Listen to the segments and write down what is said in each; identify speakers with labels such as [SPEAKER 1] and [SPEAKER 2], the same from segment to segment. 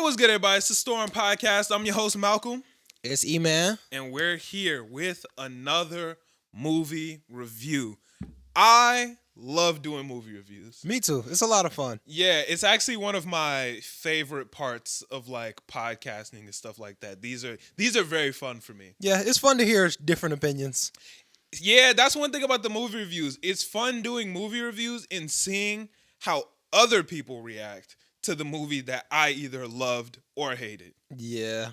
[SPEAKER 1] what's good, everybody? It's the Storm Podcast. I'm your host, Malcolm.
[SPEAKER 2] It's Eman.
[SPEAKER 1] And we're here with another movie review. I love doing movie reviews.
[SPEAKER 2] Me too. It's a lot of fun.
[SPEAKER 1] Yeah, it's actually one of my favorite parts of like podcasting and stuff like that. These are very fun for me.
[SPEAKER 2] Yeah, it's fun to hear different opinions.
[SPEAKER 1] Yeah, that's one thing about the movie reviews. It's fun doing movie reviews and seeing how other people react to the movie that I either loved or hated.
[SPEAKER 2] Yeah.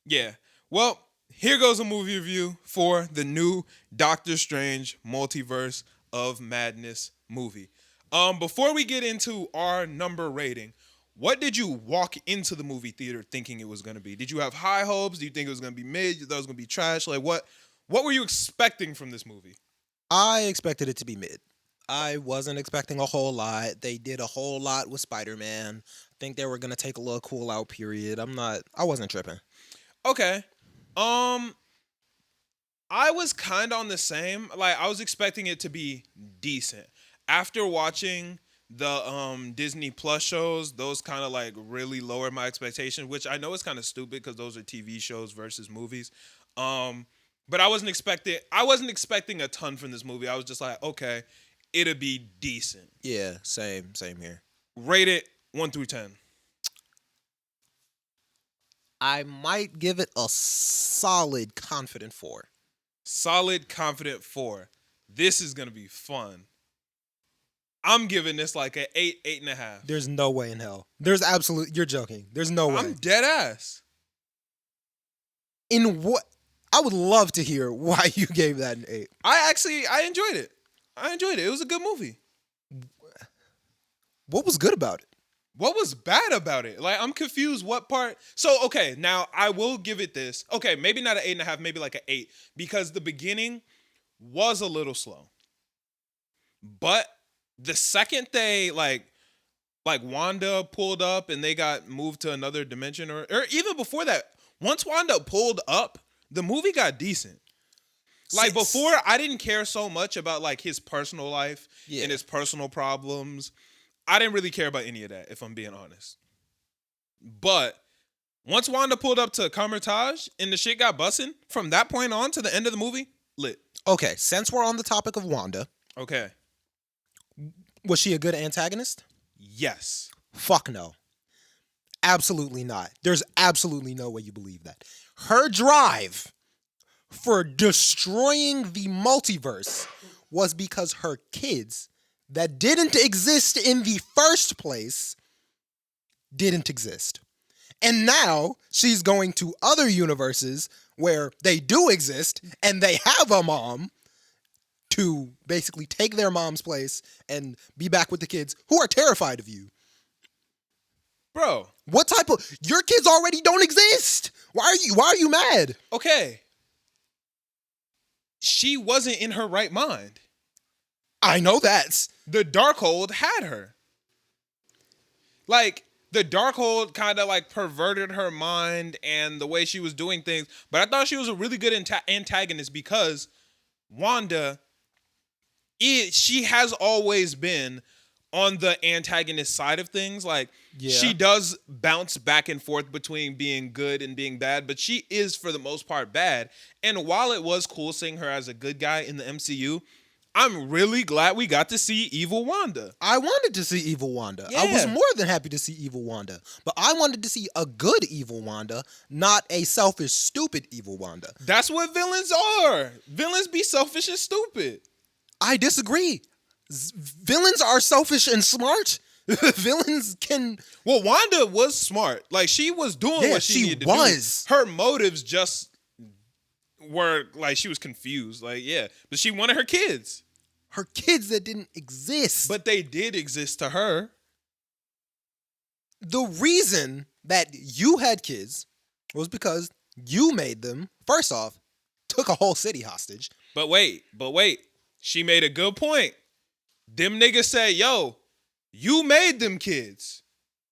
[SPEAKER 1] Yeah. Well, here goes a movie review for the new Doctor Strange Multiverse of Madness movie. Before we get into our number rating, what did you walk into the movie theater thinking it was going to be? Did you have high hopes? Do you think it was going to be mid? You thought it was going to be trash? Like what were you expecting from this movie?
[SPEAKER 2] I expected it to be mid. I wasn't expecting a whole lot. They did a whole lot with Spider-Man. I think they were going to take a little cool out period. I wasn't tripping.
[SPEAKER 1] Okay. I was kind of on the same. Like, I was expecting it to be decent. After watching the Disney Plus shows, those kind of like really lowered my expectation, which I know is kind of stupid because those are TV shows versus movies. But I wasn't expecting a ton from this movie. I was just like, okay, it'll be decent.
[SPEAKER 2] Yeah, same here.
[SPEAKER 1] Rate it 1 through 10.
[SPEAKER 2] I might give it a solid confident 4.
[SPEAKER 1] Solid, confident 4. This is going to be fun. I'm giving this like an 8, 8.5.
[SPEAKER 2] There's no way in hell. You're joking. There's no way.
[SPEAKER 1] I'm dead ass.
[SPEAKER 2] In what? I would love to hear why you gave that an 8.
[SPEAKER 1] I enjoyed it. It was a good movie.
[SPEAKER 2] What was good about it?
[SPEAKER 1] What was bad about it? Like, I'm confused what part. So, okay, now I will give it this. Okay, maybe not an 8.5, maybe like an 8. Because the beginning was a little slow. But the second they, like Wanda pulled up and they got moved to another dimension, or even before that, once Wanda pulled up, the movie got decent. Like, before, I didn't care so much about, like, his personal life and his personal problems. I didn't really care about any of that, if I'm being honest. But once Wanda pulled up to Carmitage and the shit got busting, from that point on to the end of the movie, lit.
[SPEAKER 2] Okay, since we're on the topic of Wanda.
[SPEAKER 1] Okay.
[SPEAKER 2] Was she a good antagonist?
[SPEAKER 1] Yes.
[SPEAKER 2] Fuck no. Absolutely not. There's absolutely no way you believe that. Her drive for destroying the multiverse was because her kids that didn't exist in the first place didn't exist. And now she's going to other universes where they do exist and they have a mom to basically take their mom's place and be back with the kids who are terrified of you.
[SPEAKER 1] Bro.
[SPEAKER 2] What type of... Your kids already don't exist. Why are you mad?
[SPEAKER 1] Okay. She wasn't in her right mind.
[SPEAKER 2] I know that.
[SPEAKER 1] The Darkhold had her. Like, the Darkhold kind of like perverted her mind and the way she was doing things. But I thought she was a really good antagonist because Wanda, she has always been on the antagonist side of things. Like, she does bounce back and forth between being good and being bad, but she is, for the most part, bad. And while it was cool seeing her as a good guy in the MCU, I'm really glad we got to see evil Wanda.
[SPEAKER 2] I wanted to see evil Wanda.
[SPEAKER 1] Yeah.
[SPEAKER 2] I was more than happy to see evil Wanda. But I wanted to see a good evil Wanda, not a selfish, stupid evil Wanda.
[SPEAKER 1] That's what villains are. Villains be selfish and stupid.
[SPEAKER 2] I disagree. Villains are selfish and smart. Villains can...
[SPEAKER 1] Well, Wanda was smart. Like, she was doing what she needed to do. Her motives just were, like, she was confused. Like, yeah. But she wanted her kids.
[SPEAKER 2] Her kids that didn't exist.
[SPEAKER 1] But they did exist to her.
[SPEAKER 2] The reason that you had kids was because you made them, first off, took a whole city hostage.
[SPEAKER 1] But wait. She made a good point. Them niggas said, yo, you made them kids.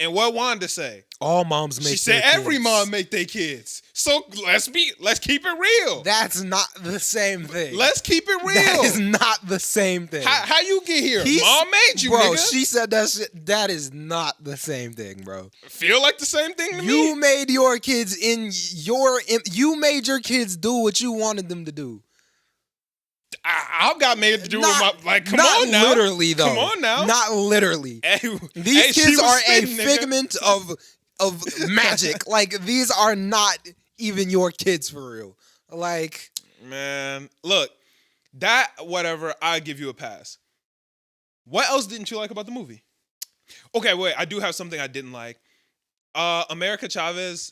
[SPEAKER 1] And what Wanda say?
[SPEAKER 2] All moms make
[SPEAKER 1] She said
[SPEAKER 2] their
[SPEAKER 1] every
[SPEAKER 2] kids.
[SPEAKER 1] mom make their kids. So let's keep it real.
[SPEAKER 2] That's not the same thing.
[SPEAKER 1] Let's keep it real.
[SPEAKER 2] That is not the same thing.
[SPEAKER 1] How you get here?
[SPEAKER 2] He's-
[SPEAKER 1] Mom made you,
[SPEAKER 2] bro,
[SPEAKER 1] nigga.
[SPEAKER 2] she said that shit. That is not the same thing, bro.
[SPEAKER 1] Feel like the same thing to
[SPEAKER 2] You
[SPEAKER 1] me.
[SPEAKER 2] made your kids you made your kids do what you wanted them to do.
[SPEAKER 1] I got made to do
[SPEAKER 2] Not-
[SPEAKER 1] with my come
[SPEAKER 2] not
[SPEAKER 1] on now.
[SPEAKER 2] literally though.
[SPEAKER 1] Come on now.
[SPEAKER 2] Not literally.
[SPEAKER 1] Hey,
[SPEAKER 2] These
[SPEAKER 1] hey, she
[SPEAKER 2] kids
[SPEAKER 1] was
[SPEAKER 2] are
[SPEAKER 1] spitting,
[SPEAKER 2] a
[SPEAKER 1] nigga.
[SPEAKER 2] figment of magic. Like these are not even your kids for real. Like
[SPEAKER 1] Man, look, that whatever, I give you a pass. What else didn't you like about the movie? Okay, wait, I do have something I didn't like. America Chavez,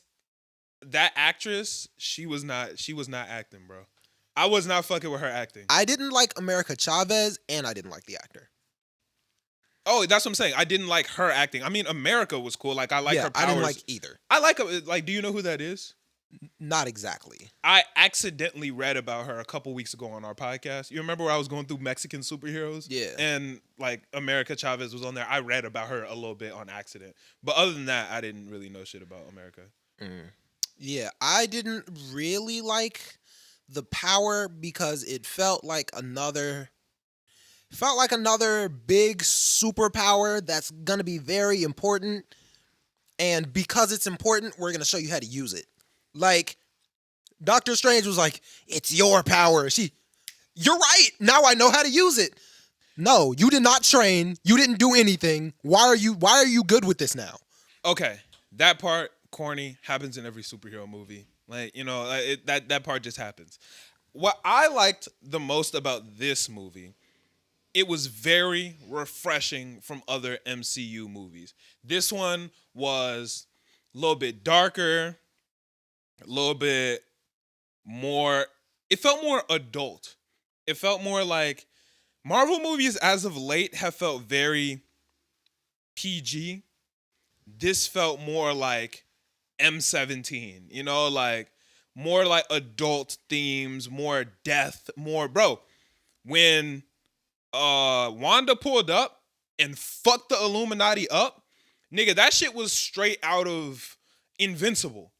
[SPEAKER 1] that actress, she was not acting, bro. I was not fucking with her acting.
[SPEAKER 2] I didn't like America Chavez and I didn't like the actor.
[SPEAKER 1] Oh, that's what I'm saying. I didn't like her acting. I mean, America was cool. Like I like her powers.
[SPEAKER 2] I didn't like either.
[SPEAKER 1] I like her. Like, do you know who that is?
[SPEAKER 2] Not exactly.
[SPEAKER 1] I accidentally read about her a couple weeks ago on our podcast. You remember where I was going through Mexican superheroes?
[SPEAKER 2] Yeah.
[SPEAKER 1] And like America Chavez was on there. I read about her a little bit on accident. But other than that, I didn't really know shit about America.
[SPEAKER 2] Yeah, I didn't really like the power because it felt like another big superpower that's gonna be very important. And because it's important, we're gonna show you how to use it. Like, Doctor Strange was like, "It's your power." You're right. Now I know how to use it. No, you did not train. You didn't do anything. Why are you good with this now?
[SPEAKER 1] Okay, that part corny happens in every superhero movie. Like, you know, that part just happens. What I liked the most about this movie, it was very refreshing from other MCU movies. This one was a little bit darker, a little bit more, it felt more adult. It felt more like Marvel movies as of late have felt very PG. This felt more like M17, you know, like more like adult themes, more death, more bro. When Wanda pulled up and fucked the Illuminati up, nigga, that shit was straight out of Invincible.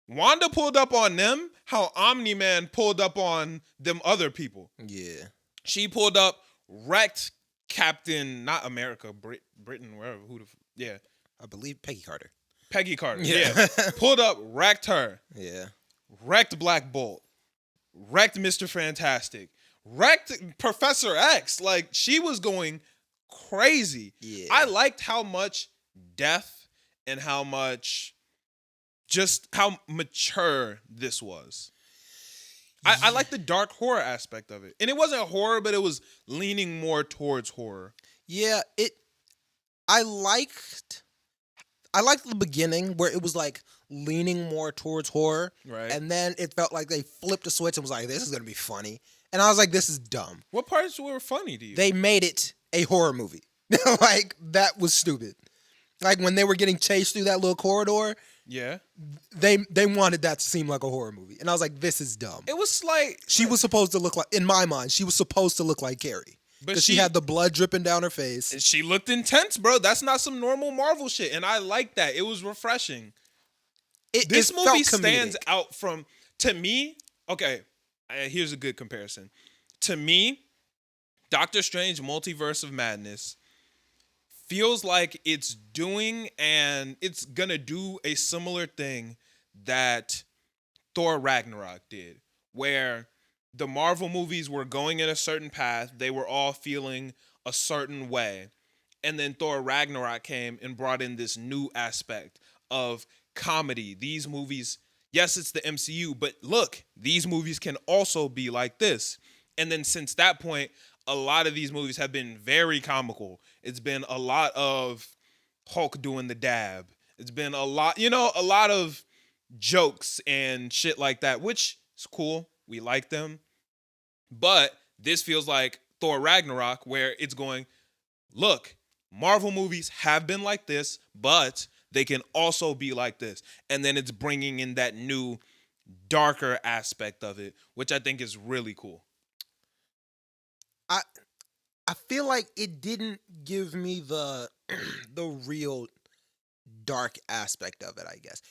[SPEAKER 1] Wanda pulled up on them how Omni-Man pulled up on them other people.
[SPEAKER 2] Yeah.
[SPEAKER 1] She pulled up, wrecked Captain, not America, Britain, wherever, yeah.
[SPEAKER 2] I believe Peggy Carter.
[SPEAKER 1] Peggy Carter,
[SPEAKER 2] Yeah.
[SPEAKER 1] yeah. Pulled up, wrecked her,
[SPEAKER 2] Yeah.
[SPEAKER 1] wrecked Black Bolt, wrecked Mr. Fantastic, wrecked Professor X. Like, she was going crazy.
[SPEAKER 2] Yeah.
[SPEAKER 1] I liked how much death and how much, just how mature this was. I like the dark horror aspect of it. And it wasn't horror, but it was leaning more towards horror.
[SPEAKER 2] Yeah, I liked the beginning where it was like leaning more towards horror.
[SPEAKER 1] Right.
[SPEAKER 2] And then it felt like they flipped a switch and was like, this is gonna be funny. And I was like, this is dumb.
[SPEAKER 1] What parts were funny to you?
[SPEAKER 2] They made it a horror movie. Like, that was stupid. Like when they were getting chased through that little corridor,
[SPEAKER 1] yeah.
[SPEAKER 2] they wanted that to seem like a horror movie. And I was like, this is dumb.
[SPEAKER 1] It was like...
[SPEAKER 2] She was supposed to look like, in my mind, she was supposed to look like Carrie.
[SPEAKER 1] But
[SPEAKER 2] Because she had the blood dripping down her face.
[SPEAKER 1] And she looked intense, bro. That's not some normal Marvel shit. And I like that. It was refreshing. This movie stands out from, to me, okay, here's a good comparison. To me, Doctor Strange Multiverse of Madness feels like it's doing and it's gonna do a similar thing that Thor Ragnarok did, where the Marvel movies were going in a certain path. They were all feeling a certain way. And then Thor Ragnarok came and brought in this new aspect of comedy. These movies, yes, it's the MCU, but look, these movies can also be like this. And then since that point, a lot of these movies have been very comical. It's been a lot of Hulk doing the dab. It's been a lot, you know, a lot of jokes and shit like that, which is cool. We like them. But this feels like Thor Ragnarok, where it's going, look, Marvel movies have been like this, but they can also be like this. And then it's bringing in that new, darker aspect of it, which I think is really cool.
[SPEAKER 2] I feel like it didn't give me the real dark aspect of it, I guess.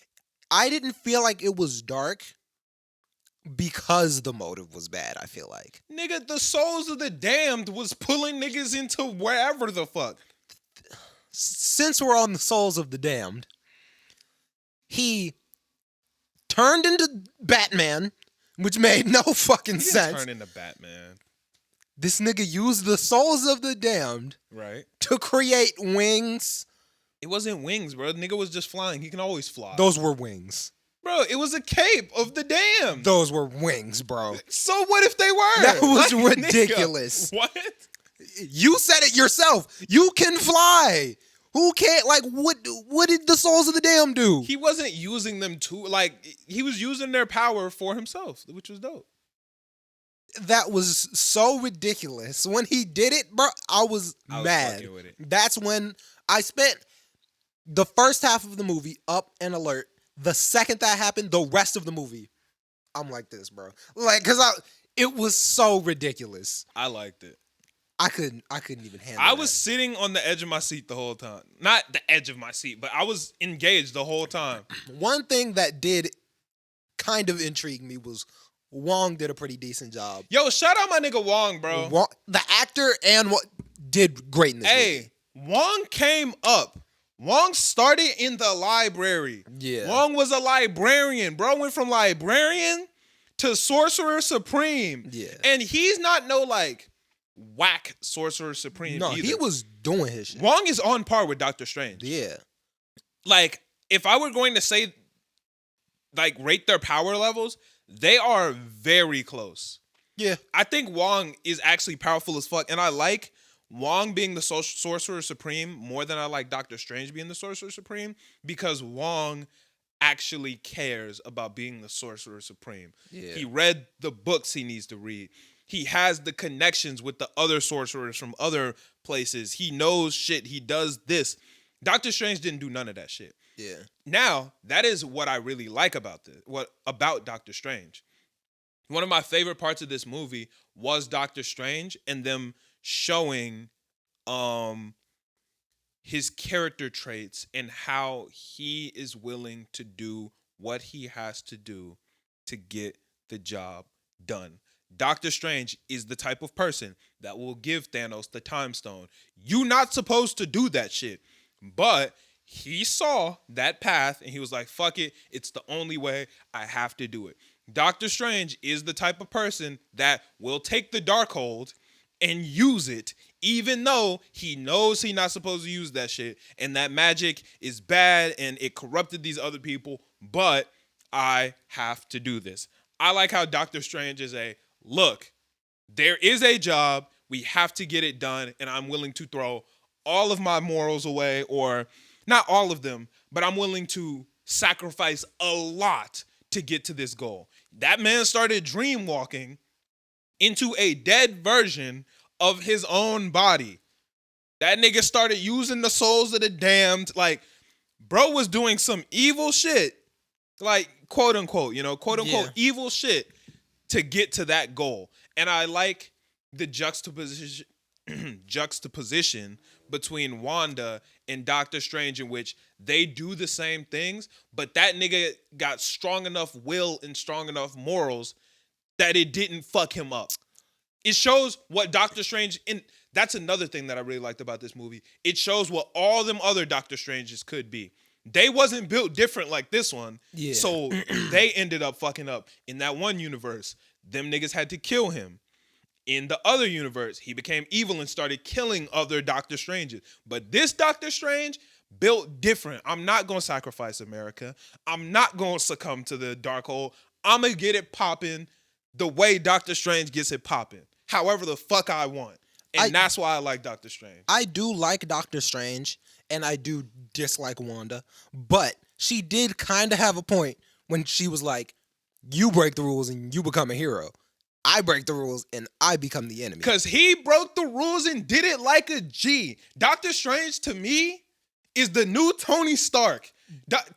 [SPEAKER 2] I didn't feel like it was dark because the motive was bad, I feel like.
[SPEAKER 1] Nigga, the souls of the damned was pulling niggas into wherever the fuck.
[SPEAKER 2] Since we're on the souls of the damned, he turned into Batman, which made no fucking
[SPEAKER 1] He didn't
[SPEAKER 2] sense.
[SPEAKER 1] turn into Batman.
[SPEAKER 2] This nigga used the souls of the damned
[SPEAKER 1] Right.
[SPEAKER 2] to create wings.
[SPEAKER 1] It wasn't wings, bro. Nigga was just flying. He can always fly.
[SPEAKER 2] Those were wings.
[SPEAKER 1] Bro, it was a cape of the damned.
[SPEAKER 2] Those were wings, bro.
[SPEAKER 1] So what if they were?
[SPEAKER 2] That was
[SPEAKER 1] Like,
[SPEAKER 2] ridiculous.
[SPEAKER 1] Nigga, what?
[SPEAKER 2] You said it yourself. You can fly. Who can't? Like, what did the souls of the damned do?
[SPEAKER 1] He wasn't using them to, like, he was using their power for himself, which was dope.
[SPEAKER 2] That was so ridiculous. When he did it, bro, I was mad.
[SPEAKER 1] fucking with it.
[SPEAKER 2] That's when I spent the first half of the movie up and alert. The second that happened, the rest of the movie, I'm like this, bro. Like, cause it was so ridiculous.
[SPEAKER 1] I liked it.
[SPEAKER 2] I couldn't even handle it.
[SPEAKER 1] I was sitting on the edge of my seat the whole time. Not the edge of my seat, but I was engaged the whole time.
[SPEAKER 2] One thing that did kind of intrigue me was Wong did a pretty decent job.
[SPEAKER 1] Yo, shout out my nigga Wong, bro.
[SPEAKER 2] Wong, the actor and what did great in this movie.
[SPEAKER 1] Hey, Wong came up. Wong started in the library.
[SPEAKER 2] Yeah.
[SPEAKER 1] Wong was a librarian. Bro went from librarian to sorcerer supreme.
[SPEAKER 2] Yeah.
[SPEAKER 1] And he's not no like whack sorcerer supreme
[SPEAKER 2] No,
[SPEAKER 1] either.
[SPEAKER 2] he was doing his shit.
[SPEAKER 1] Wong is on par with Doctor Strange.
[SPEAKER 2] Yeah.
[SPEAKER 1] Like, if I were going to say, like, rate their power levels, they are very close.
[SPEAKER 2] Yeah.
[SPEAKER 1] I think Wong is actually powerful as fuck, and I like Wong being the Sorcerer Supreme more than I like Doctor Strange being the Sorcerer Supreme, because Wong actually cares about being the Sorcerer Supreme.
[SPEAKER 2] Yeah.
[SPEAKER 1] He read the books he needs to read. He has the connections with the other sorcerers from other places. He knows shit. He does this. Doctor Strange didn't do none of that shit.
[SPEAKER 2] Yeah.
[SPEAKER 1] Now, that is what I really like about this. What about Doctor Strange? One of my favorite parts of this movie was Doctor Strange and them showing his character traits and how he is willing to do what he has to do to get the job done. Doctor Strange is the type of person that will give Thanos the time stone. You not supposed to do that shit. But he saw that path and he was like, fuck it. It's the only way. I have to do it. Doctor Strange is the type of person that will take the Darkhold and use it, even though he knows he's not supposed to use that shit. And that magic is bad and it corrupted these other people. But I have to do this. I like how Doctor Strange is look, there is a job. We have to get it done. And I'm willing to throw all of my morals away, or not all of them, but I'm willing to sacrifice a lot to get to this goal. That man started dream walking into a dead version of his own body. That nigga started using the souls of the damned. Like, bro was doing some evil shit, like, quote unquote, quote unquote evil shit to get to that goal. And I like the juxtaposition between Wanda and Doctor Strange, in which they do the same things, but that nigga got strong enough will and strong enough morals that it didn't fuck him up. It shows what Doctor Strange, and that's another thing that I really liked about this movie. It shows what all them other Doctor Stranges could be. They wasn't built different like this one. Yeah. So they ended up fucking up. In that one universe, them niggas had to kill him. In the other universe, he became evil and started killing other Doctor Stranges. But this Doctor Strange built different. I'm not going to sacrifice America. I'm not going to succumb to the Darkhold. I'm going to get it popping the way Doctor Strange gets it popping. However the fuck I want. And that's why I like Doctor Strange.
[SPEAKER 2] I do like Doctor Strange, and I do dislike Wanda. But she did kind of have a point when she was like, you break the rules and you become a hero. I break the rules and I become the enemy.
[SPEAKER 1] Because he broke the rules and did it like a G. Doctor Strange, to me, is the new Tony Stark.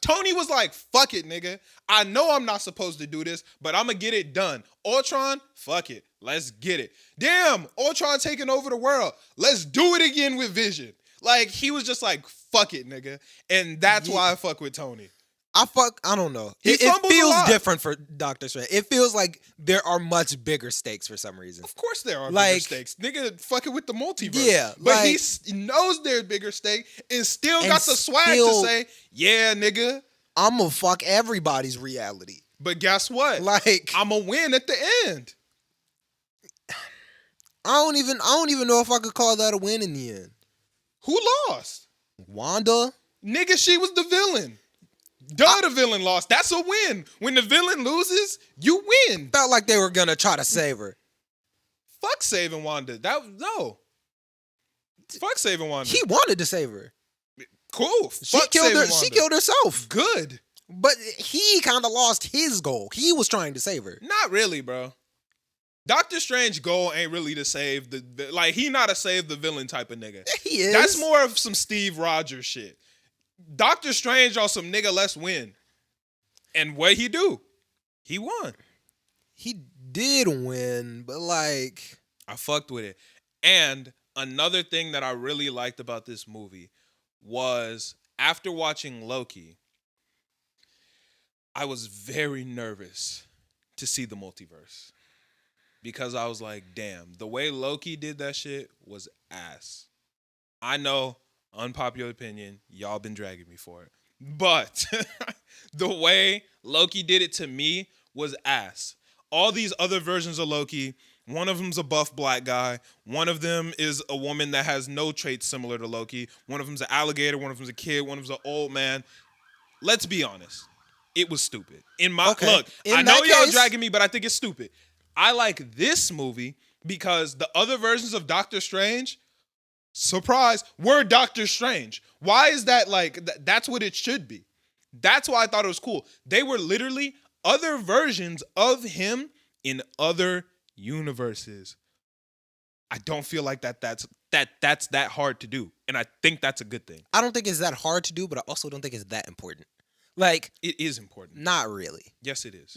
[SPEAKER 1] Tony was like, fuck it, nigga. I know I'm not supposed to do this, but I'm going to get it done. Ultron, fuck it. Let's get it. Damn, Ultron taking over the world. Let's do it again with Vision. Like, he was just like, fuck it, nigga. And that's why I fuck with Tony.
[SPEAKER 2] I don't know.
[SPEAKER 1] He
[SPEAKER 2] It
[SPEAKER 1] fumbles a
[SPEAKER 2] feels
[SPEAKER 1] lot.
[SPEAKER 2] different for Doctor Strange. It feels like there are much bigger stakes for some reason.
[SPEAKER 1] Of course there are bigger
[SPEAKER 2] Like-
[SPEAKER 1] stakes. Nigga fucking with the multiverse.
[SPEAKER 2] Yeah,
[SPEAKER 1] But he
[SPEAKER 2] like-
[SPEAKER 1] knows there's bigger stake and still
[SPEAKER 2] And
[SPEAKER 1] got the swag to
[SPEAKER 2] still-
[SPEAKER 1] say, yeah, nigga.
[SPEAKER 2] I'm gonna fuck everybody's reality.
[SPEAKER 1] But guess what?
[SPEAKER 2] Like
[SPEAKER 1] I'm going to win at the end.
[SPEAKER 2] I don't even know if I could call that a win in the end.
[SPEAKER 1] Who lost?
[SPEAKER 2] Wanda?
[SPEAKER 1] Nigga, she was the villain. The villain lost. That's a win. When the villain loses, you win.
[SPEAKER 2] Felt like they were gonna try to save her.
[SPEAKER 1] Fuck saving Wanda. No. Fuck saving Wanda.
[SPEAKER 2] He wanted to save her.
[SPEAKER 1] Cool.
[SPEAKER 2] She
[SPEAKER 1] Fuck
[SPEAKER 2] killed her.
[SPEAKER 1] saving
[SPEAKER 2] She
[SPEAKER 1] Wanda.
[SPEAKER 2] killed herself.
[SPEAKER 1] Good.
[SPEAKER 2] But he kind of lost his goal. He was trying to save her.
[SPEAKER 1] Not really, bro. Doctor Strange's goal ain't really to save the like, he not a save the villain type of nigga.
[SPEAKER 2] He is.
[SPEAKER 1] That's more of some Steve Rogers shit. Doctor Strange on some nigga let's win. And what he do? He won.
[SPEAKER 2] He did win, but like
[SPEAKER 1] I fucked with it. And another thing that I really liked about this movie was after watching Loki, I was very nervous to see the multiverse. Because I was like, damn, the way Loki did that shit was ass. I know, unpopular opinion, y'all been dragging me for it. But the way Loki did it to me was ass. All these other versions of Loki, one of them's a buff black guy. One of them is a woman that has no traits similar to Loki. One of them's an alligator. One of them's a kid. One of them's an old man. Let's be honest. It was stupid. Look, I know y'all dragging me, but I think it's stupid. I like this movie because the other versions of Doctor Strange, surprise, were Doctor Strange. Why is that like, that's what it should be. That's why I thought it was cool. They were literally other versions of him in other universes. I don't feel like that's that hard to do. And I think that's a good thing.
[SPEAKER 2] I don't think it's that hard to do, but I also don't think it's that important. Like,
[SPEAKER 1] It is important.
[SPEAKER 2] not really.
[SPEAKER 1] Yes, it is.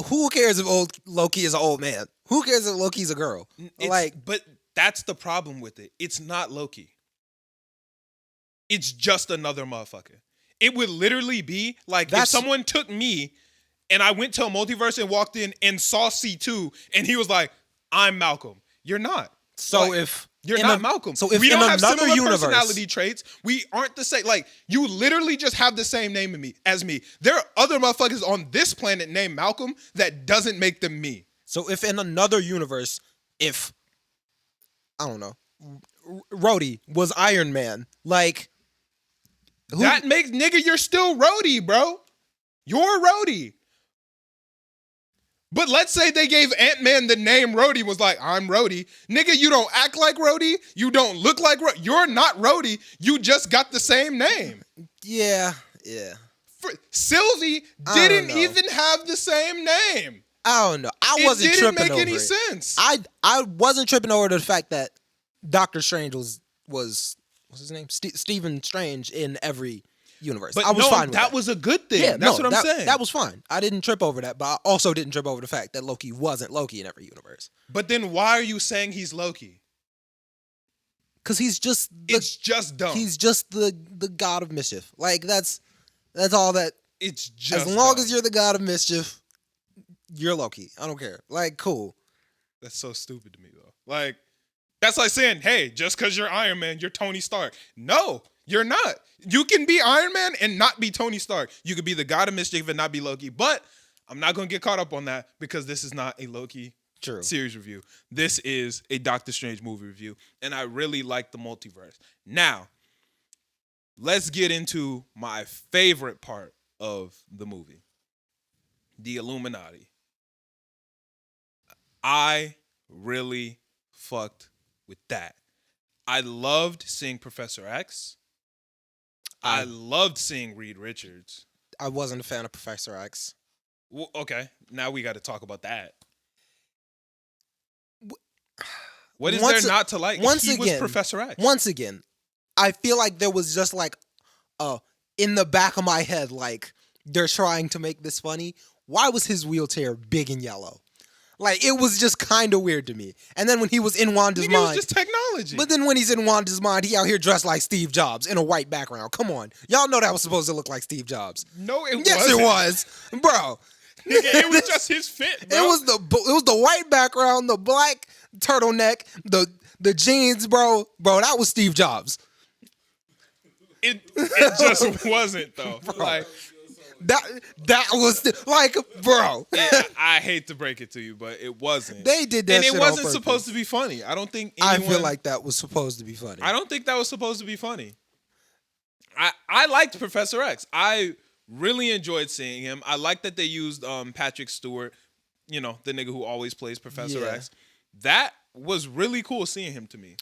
[SPEAKER 2] Who cares if old Loki is an old man? Who cares if Loki's a girl?
[SPEAKER 1] But that's the problem with it. It's not Loki. It's just another motherfucker. It would literally be like if someone took me and I went to a multiverse and walked in and saw C2 and he was like, I'm Malcolm. You're not.
[SPEAKER 2] So
[SPEAKER 1] Like,
[SPEAKER 2] if
[SPEAKER 1] you're
[SPEAKER 2] in
[SPEAKER 1] not
[SPEAKER 2] a-
[SPEAKER 1] Malcolm.
[SPEAKER 2] so if
[SPEAKER 1] we
[SPEAKER 2] in
[SPEAKER 1] don't have
[SPEAKER 2] another
[SPEAKER 1] similar
[SPEAKER 2] universe-
[SPEAKER 1] personality traits. We aren't the same. Like, you literally just have the same name as me. There are other motherfuckers on this planet named Malcolm that doesn't make them me.
[SPEAKER 2] So if in another universe, if I don't know, Rhodey was Iron Man, like
[SPEAKER 1] That makes, nigga, you're still Rhodey, bro. You're Rhodey. But let's say they gave Ant-Man the name Rhodey, was like, I'm Rhodey. Nigga, you don't act like Rhodey. You don't look like Rhodey. You're not Rhodey. You just got the same name.
[SPEAKER 2] yeah.
[SPEAKER 1] Sylvie
[SPEAKER 2] I
[SPEAKER 1] didn't
[SPEAKER 2] don't know.
[SPEAKER 1] even have the same name.
[SPEAKER 2] I don't know. I
[SPEAKER 1] It
[SPEAKER 2] wasn't
[SPEAKER 1] didn't
[SPEAKER 2] tripping
[SPEAKER 1] make
[SPEAKER 2] over
[SPEAKER 1] any
[SPEAKER 2] it.
[SPEAKER 1] sense.
[SPEAKER 2] I wasn't tripping over the fact that Doctor Strange was what's his name? Stephen Strange in every universe.
[SPEAKER 1] But
[SPEAKER 2] I was
[SPEAKER 1] no,
[SPEAKER 2] fine with
[SPEAKER 1] that was a good thing.
[SPEAKER 2] Yeah,
[SPEAKER 1] That's
[SPEAKER 2] no,
[SPEAKER 1] what I'm saying.
[SPEAKER 2] That was fine. I didn't trip over that, but I also didn't trip over the fact that Loki wasn't Loki in every universe.
[SPEAKER 1] But then why are you saying he's Loki?
[SPEAKER 2] Because he's just
[SPEAKER 1] It's just dumb.
[SPEAKER 2] he's just the god of mischief. Like that's all that.
[SPEAKER 1] It's just
[SPEAKER 2] As long
[SPEAKER 1] dumb.
[SPEAKER 2] as you're the god of mischief, you're Loki. I don't care. Like, cool.
[SPEAKER 1] That's so stupid to me, though. Like, that's like saying, hey, just because you're Iron Man, you're Tony Stark. No, you're not. You can be Iron Man and not be Tony Stark. You could be the god of mischief and not be Loki. But I'm not going to get caught up on that because this is not a Loki
[SPEAKER 2] True.
[SPEAKER 1] series review. This is a Doctor Strange movie review. And I really like the multiverse. Now, let's get into my favorite part of the movie. The Illuminati. I really fucked with that. I loved seeing Professor X. I loved seeing Reed Richards.
[SPEAKER 2] I wasn't a fan of Professor X.
[SPEAKER 1] Well, okay, now we got to talk about that. What is
[SPEAKER 2] Once
[SPEAKER 1] there not to like?
[SPEAKER 2] once
[SPEAKER 1] He was
[SPEAKER 2] again-
[SPEAKER 1] Professor X.
[SPEAKER 2] Once again, I feel like there was just like, in the back of my head, like they're trying to make this funny. Why was his wheelchair big and yellow? Like, it was just kind of weird to me. And then when he was in Wanda's
[SPEAKER 1] Nigga, it was
[SPEAKER 2] mind,
[SPEAKER 1] just technology.
[SPEAKER 2] but then when he's in Wanda's mind, he out here dressed like Steve Jobs in a white background. Come on, y'all know that was supposed to look like Steve Jobs.
[SPEAKER 1] No, it
[SPEAKER 2] Yes,
[SPEAKER 1] wasn't.
[SPEAKER 2] it was, bro.
[SPEAKER 1] Nigga, it was just his fit, bro.
[SPEAKER 2] It was the white background, the black turtleneck, the jeans, bro. Bro, that was Steve Jobs.
[SPEAKER 1] It just wasn't though. Like
[SPEAKER 2] that was like, bro.
[SPEAKER 1] I hate to break it to you, but it wasn't.
[SPEAKER 2] They did that,
[SPEAKER 1] and
[SPEAKER 2] shit
[SPEAKER 1] it
[SPEAKER 2] on
[SPEAKER 1] wasn't
[SPEAKER 2] purpose.
[SPEAKER 1] supposed to be funny. I don't think.
[SPEAKER 2] I feel like that was supposed to be funny.
[SPEAKER 1] I don't think that was supposed to be funny. I liked Professor X. I really enjoyed seeing him. I like that they used Patrick Stewart, you know, the nigga who always plays Professor X. That was really cool seeing him to me.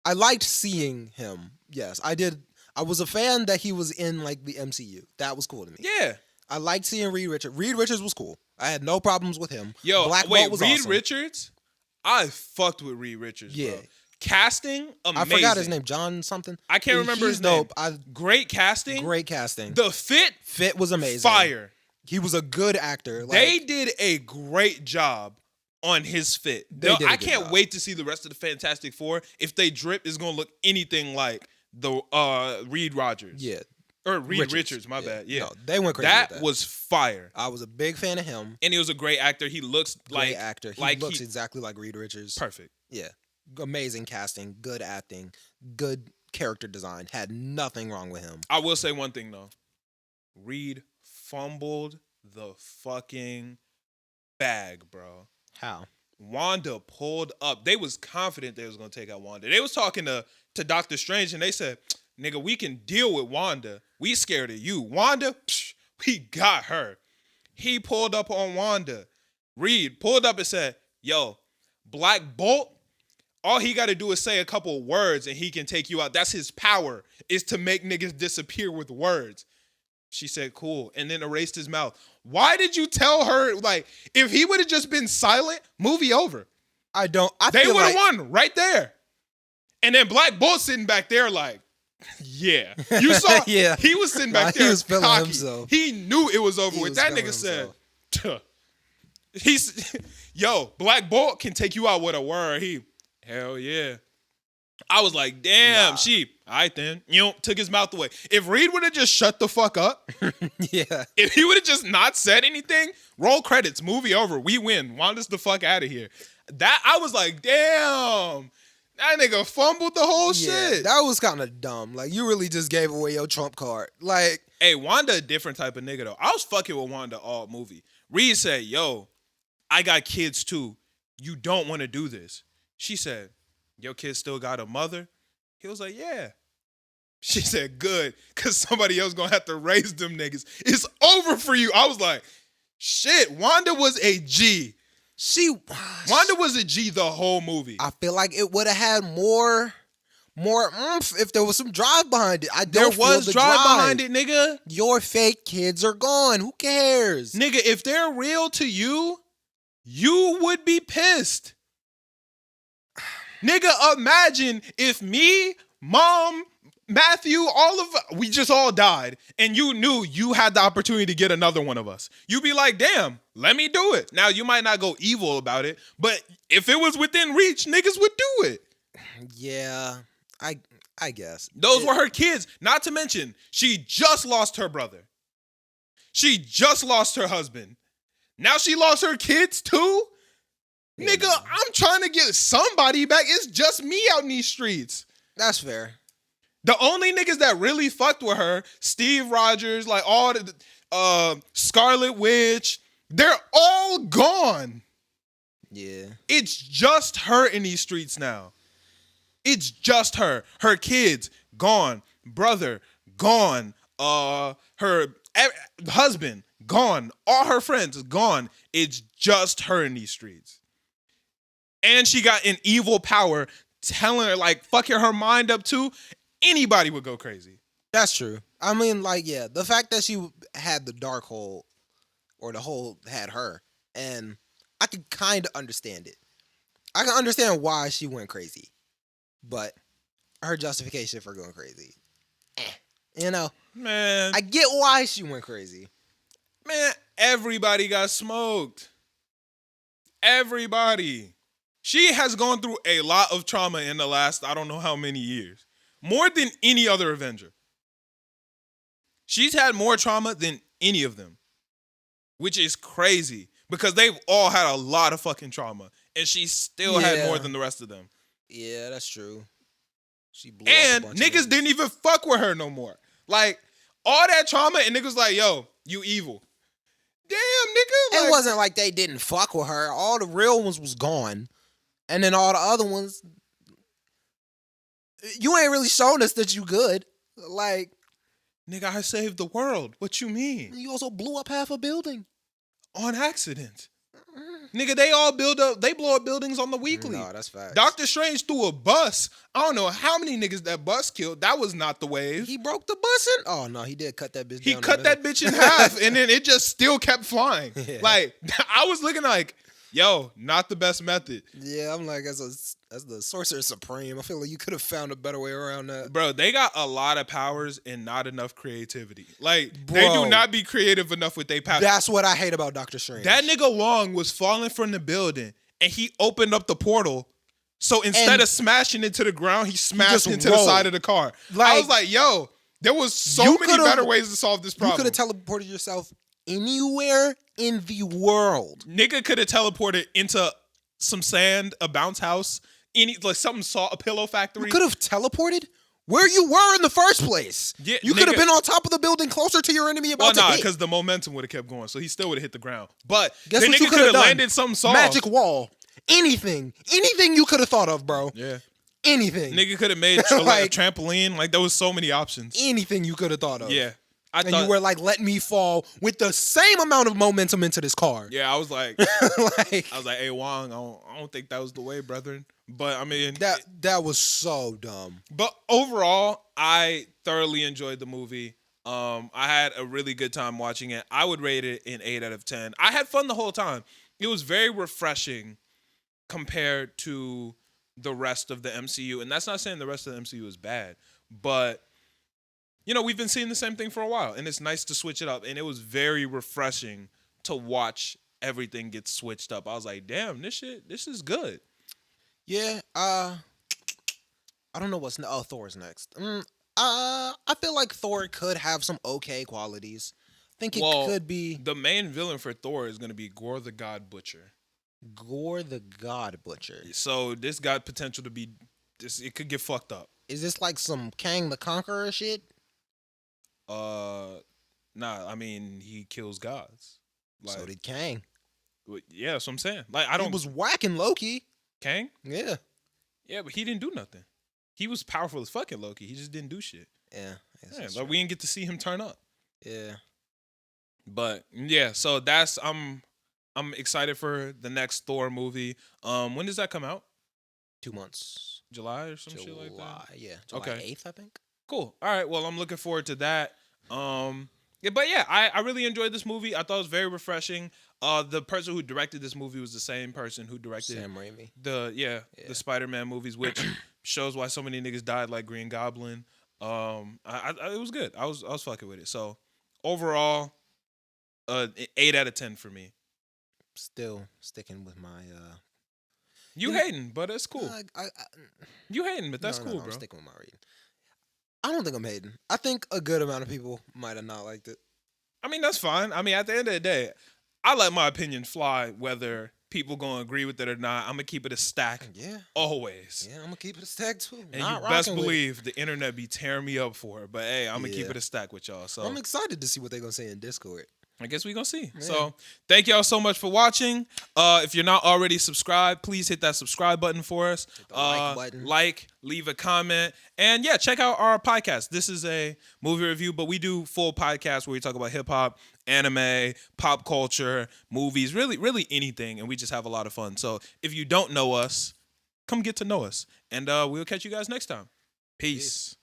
[SPEAKER 2] I liked seeing him. Yes, I did. I was a fan that he was in like the MCU. That was cool to me.
[SPEAKER 1] Yeah.
[SPEAKER 2] I liked seeing Reed Richards. Reed Richards was cool. I had no problems with him.
[SPEAKER 1] Yo,
[SPEAKER 2] Black
[SPEAKER 1] wait,
[SPEAKER 2] Bolt was
[SPEAKER 1] Reed
[SPEAKER 2] awesome.
[SPEAKER 1] Richards? I fucked with Reed Richards,
[SPEAKER 2] Yeah.
[SPEAKER 1] bro. Casting, amazing.
[SPEAKER 2] I forgot his name. John something.
[SPEAKER 1] I can't remember
[SPEAKER 2] He's
[SPEAKER 1] his name.
[SPEAKER 2] dope.
[SPEAKER 1] Great casting.
[SPEAKER 2] Great casting.
[SPEAKER 1] The fit
[SPEAKER 2] was amazing.
[SPEAKER 1] fire.
[SPEAKER 2] He was a good actor. Like,
[SPEAKER 1] They did a great job on his fit.
[SPEAKER 2] They did a
[SPEAKER 1] I
[SPEAKER 2] good
[SPEAKER 1] can't
[SPEAKER 2] job.
[SPEAKER 1] wait to see the rest of the Fantastic Four. If they drip, is gonna look anything like the Reed Rogers.
[SPEAKER 2] Yeah.
[SPEAKER 1] Or Reed Richards, my bad. Yeah.
[SPEAKER 2] No, they went crazy.
[SPEAKER 1] That
[SPEAKER 2] with that
[SPEAKER 1] was fire.
[SPEAKER 2] I was a big fan of him.
[SPEAKER 1] And he was a great actor. He looks
[SPEAKER 2] Great
[SPEAKER 1] like
[SPEAKER 2] actor. He
[SPEAKER 1] like
[SPEAKER 2] looks exactly like Reed Richards.
[SPEAKER 1] perfect.
[SPEAKER 2] Yeah. Amazing casting, good acting, good character design. Had nothing wrong with him.
[SPEAKER 1] I will say one thing though. Reed fumbled the fucking bag, bro.
[SPEAKER 2] How?
[SPEAKER 1] Wanda pulled up. They was confident they was gonna take out Wanda. They was talking to Doctor Strange and they said, "Nigga, we can deal with Wanda. We scared of you. Wanda, psh, we got her." He pulled up on Wanda. Reed pulled up and said, "Yo, Black Bolt, all he got to do is say a couple words and he can take you out. That's his power, is to make niggas disappear with words." She said, "Cool," and then erased his mouth. Why did you tell her? Like, if he would have just been silent, movie over.
[SPEAKER 2] I
[SPEAKER 1] They
[SPEAKER 2] feel
[SPEAKER 1] would have
[SPEAKER 2] like,
[SPEAKER 1] won right there. And then Black Bolt sitting back there like, yeah. You saw,
[SPEAKER 2] Yeah.
[SPEAKER 1] he was sitting
[SPEAKER 2] Nah,
[SPEAKER 1] back
[SPEAKER 2] he
[SPEAKER 1] there
[SPEAKER 2] was feeling
[SPEAKER 1] cocky.
[SPEAKER 2] himself.
[SPEAKER 1] He knew it was over
[SPEAKER 2] He
[SPEAKER 1] with.
[SPEAKER 2] was
[SPEAKER 1] That
[SPEAKER 2] feeling
[SPEAKER 1] nigga said,
[SPEAKER 2] himself.
[SPEAKER 1] he's, yo, Black Bolt can take you out with a word. Hell yeah. I was like, damn,
[SPEAKER 2] Nah.
[SPEAKER 1] all right then. You know, took his mouth away. If Reed would have just shut the fuck up,
[SPEAKER 2] Yeah.
[SPEAKER 1] if he would have just not said anything, roll credits, movie over, we win. Wanda's the fuck out of here. That, I was like, damn, that nigga fumbled the whole shit.
[SPEAKER 2] That was kind of dumb. Like, you really just gave away your trump card. Like,
[SPEAKER 1] Hey, Wanda a different type of nigga though. I was fucking with Wanda all movie. Reed said, "Yo, I got kids too. You don't want to do this." She said, "Your kid still got a mother?" He was like, "Yeah." She said, "Good, because somebody else gonna have to raise them niggas. It's over for you." I was like, shit, Wanda was a G. Wanda was a G the whole movie.
[SPEAKER 2] I feel like it would have had more oomph if there was some drive behind it.
[SPEAKER 1] There was drive behind it, nigga.
[SPEAKER 2] Your fake kids are gone. Who cares?
[SPEAKER 1] Nigga, if they're real to you, you would be pissed. Nigga, imagine if me, mom, Matthew, we just all died, and you knew you had the opportunity to get another one of us. You'd be like, damn, let me do it. Now, you might not go evil about it, but if it was within reach, niggas would do it.
[SPEAKER 2] Yeah, I guess.
[SPEAKER 1] Those were her kids. Not to mention, she just lost her brother. She just lost her husband. Now she lost her kids too?
[SPEAKER 2] Yeah,
[SPEAKER 1] Nigga,
[SPEAKER 2] no.
[SPEAKER 1] I'm trying to get somebody back. It's just me out in these streets.
[SPEAKER 2] That's fair.
[SPEAKER 1] The only niggas that really fucked with her, Steve Rogers, like all the Scarlet Witch, they're all gone.
[SPEAKER 2] Yeah.
[SPEAKER 1] It's just her in these streets now. It's just her. Her kids gone. Brother gone. Her husband gone. All her friends gone. It's just her in these streets. And she got an evil power telling her, like, fucking her mind up too. Anybody would go crazy.
[SPEAKER 2] That's true. I mean, like, yeah, the fact that she had the dark hole, or the hole had her, and I could kind of understand it. I can understand why she went crazy, but her justification for going crazy, you know,
[SPEAKER 1] Man,
[SPEAKER 2] I get why she went crazy.
[SPEAKER 1] everybody got smoked. Everybody. She has gone through a lot of trauma in the last, I don't know how many years. More than any other Avenger. She's had more trauma than any of them, which is crazy because they've all had a lot of fucking trauma, and she still had more than the rest of them.
[SPEAKER 2] Yeah, that's true. She blew
[SPEAKER 1] And
[SPEAKER 2] off a bunch
[SPEAKER 1] niggas
[SPEAKER 2] of
[SPEAKER 1] didn't even fuck with her no more. Like, all that trauma, and niggas like, yo, you evil. Damn, nigga. Like,
[SPEAKER 2] it wasn't like they didn't fuck with her. All the real ones was gone. And then all the other ones, you ain't really shown us that you good. Like,
[SPEAKER 1] nigga, I saved the world. What you mean?
[SPEAKER 2] you also blew up half a building.
[SPEAKER 1] On accident. Nigga, they all blow up buildings on the weekly.
[SPEAKER 2] No, that's facts.
[SPEAKER 1] Doctor Strange threw a bus. I don't know how many niggas that bus killed. That was not the wave.
[SPEAKER 2] He broke the bus in? Oh, no, he did cut that bitch
[SPEAKER 1] He
[SPEAKER 2] down.
[SPEAKER 1] cut that bitch in half, and then it just still kept flying.
[SPEAKER 2] Yeah.
[SPEAKER 1] Like, I was looking like, yo, not the best method.
[SPEAKER 2] Yeah, I'm like, as the Sorcerer Supreme, I feel like you could have found a better way around that.
[SPEAKER 1] Bro, they got a lot of powers and not enough creativity. Like, they
[SPEAKER 2] Bro.
[SPEAKER 1] do not be creative enough with their powers.
[SPEAKER 2] That's what I hate about Doctor Strange.
[SPEAKER 1] That nigga Wong was falling from the building, and he opened up the portal. So instead
[SPEAKER 2] And
[SPEAKER 1] of smashing into the ground, he smashed
[SPEAKER 2] just
[SPEAKER 1] into the
[SPEAKER 2] rolled.
[SPEAKER 1] side of the car. I
[SPEAKER 2] Like,
[SPEAKER 1] was like, yo, there was so
[SPEAKER 2] you
[SPEAKER 1] many
[SPEAKER 2] could've-
[SPEAKER 1] better ways to solve this
[SPEAKER 2] you
[SPEAKER 1] problem.
[SPEAKER 2] could have teleported yourself anywhere in the world.
[SPEAKER 1] Nigga could have teleported into some sand, a bounce house, like something saw a pillow factory.
[SPEAKER 2] You could have teleported where you were in the first place.
[SPEAKER 1] Yeah,
[SPEAKER 2] you could have
[SPEAKER 1] nigga-
[SPEAKER 2] been on top of the building closer to your enemy
[SPEAKER 1] Well,
[SPEAKER 2] about to hit.
[SPEAKER 1] because the momentum would have kept going, so he still would have hit the ground. But
[SPEAKER 2] Guess
[SPEAKER 1] the
[SPEAKER 2] what you
[SPEAKER 1] nigga
[SPEAKER 2] could
[SPEAKER 1] could
[SPEAKER 2] have
[SPEAKER 1] have
[SPEAKER 2] done?
[SPEAKER 1] landed something soft.
[SPEAKER 2] Magic wall. Anything you could have thought of, bro.
[SPEAKER 1] Yeah.
[SPEAKER 2] Anything.
[SPEAKER 1] Nigga could have made like a
[SPEAKER 2] Like-
[SPEAKER 1] trampoline. Like, there was so many options.
[SPEAKER 2] Anything you could have thought of.
[SPEAKER 1] Yeah. I
[SPEAKER 2] And
[SPEAKER 1] thought,
[SPEAKER 2] you were like, let me fall with the same amount of momentum into this car.
[SPEAKER 1] yeah, I was like,
[SPEAKER 2] Like,
[SPEAKER 1] hey, Wong, I don't think that was the way, brethren. But, I mean,
[SPEAKER 2] that was so dumb.
[SPEAKER 1] but overall, I thoroughly enjoyed the movie. I had a really good time watching it. I would rate it an 8 out of 10. I had fun the whole time. It was very refreshing compared to the rest of the MCU. And that's not saying the rest of the MCU is bad, but you know, we've been seeing the same thing for a while, and it's nice to switch it up. And it was very refreshing to watch everything get switched up. I was like, damn, this is good.
[SPEAKER 2] Yeah, I don't know what's Thor's next. I feel like Thor could have some okay qualities. I think it could be
[SPEAKER 1] The main villain for Thor is going to be Gore the God Butcher.
[SPEAKER 2] Gore the God Butcher.
[SPEAKER 1] So this got potential to be, it could get fucked up.
[SPEAKER 2] Is this like some Kang the Conqueror shit?
[SPEAKER 1] Nah, I mean, he kills gods. Like,
[SPEAKER 2] So did Kang.
[SPEAKER 1] yeah, that's what I'm saying. Like, I don't.
[SPEAKER 2] He was whacking Loki.
[SPEAKER 1] Kang?
[SPEAKER 2] Yeah.
[SPEAKER 1] Yeah, but he didn't do nothing. He was powerful as fucking Loki. He just didn't do shit.
[SPEAKER 2] Yeah.
[SPEAKER 1] Yeah, like we didn't get to see him turn up.
[SPEAKER 2] Yeah.
[SPEAKER 1] But yeah, so that's I'm excited for the next Thor movie. When does that come out?
[SPEAKER 2] 2 months.
[SPEAKER 1] July or some shit like that?
[SPEAKER 2] Yeah. July
[SPEAKER 1] Okay.
[SPEAKER 2] 8th, I think.
[SPEAKER 1] Cool. All right. Well, I'm looking forward to that. Yeah, but yeah, I really enjoyed this movie. I thought it was very refreshing. The person who directed this movie was the same person who directed
[SPEAKER 2] Sam Raimi.
[SPEAKER 1] the Spider-Man movies, which shows why so many niggas died like Green Goblin. It was good. I was fucking with it. So overall, 8 out of 10 for me.
[SPEAKER 2] Still sticking with my
[SPEAKER 1] You hating, but that's cool. You hating, but that's
[SPEAKER 2] no,
[SPEAKER 1] cool,
[SPEAKER 2] I'm
[SPEAKER 1] bro.
[SPEAKER 2] sticking with my reading. I don't think I'm hating. I think a good amount of people might have not liked it.
[SPEAKER 1] I mean, that's fine. I mean, at the end of the day, I let my opinion fly whether people gonna agree with it or not. I'm gonna keep it a stack.
[SPEAKER 2] Yeah.
[SPEAKER 1] Always.
[SPEAKER 2] Yeah, I'm gonna keep it a stack too.
[SPEAKER 1] And
[SPEAKER 2] Not
[SPEAKER 1] you best
[SPEAKER 2] rocking with it.
[SPEAKER 1] believe the internet be tearing me up for it. But hey, I'm gonna keep
[SPEAKER 2] Yeah.
[SPEAKER 1] it a stack with y'all. So
[SPEAKER 2] I'm excited to see what they're gonna say in Discord.
[SPEAKER 1] I guess we gonna see.
[SPEAKER 2] Yeah.
[SPEAKER 1] So thank y'all so much for watching. If you're not already subscribed, please hit that subscribe button for us.
[SPEAKER 2] the like button.
[SPEAKER 1] Like, leave a comment, and yeah, check out our podcast. This is a movie review, but we do full podcasts where we talk about hip hop, anime, pop culture, movies, really anything, and we just have a lot of fun. So if you don't know us, come get to know us, and we'll catch you guys next time. Peace.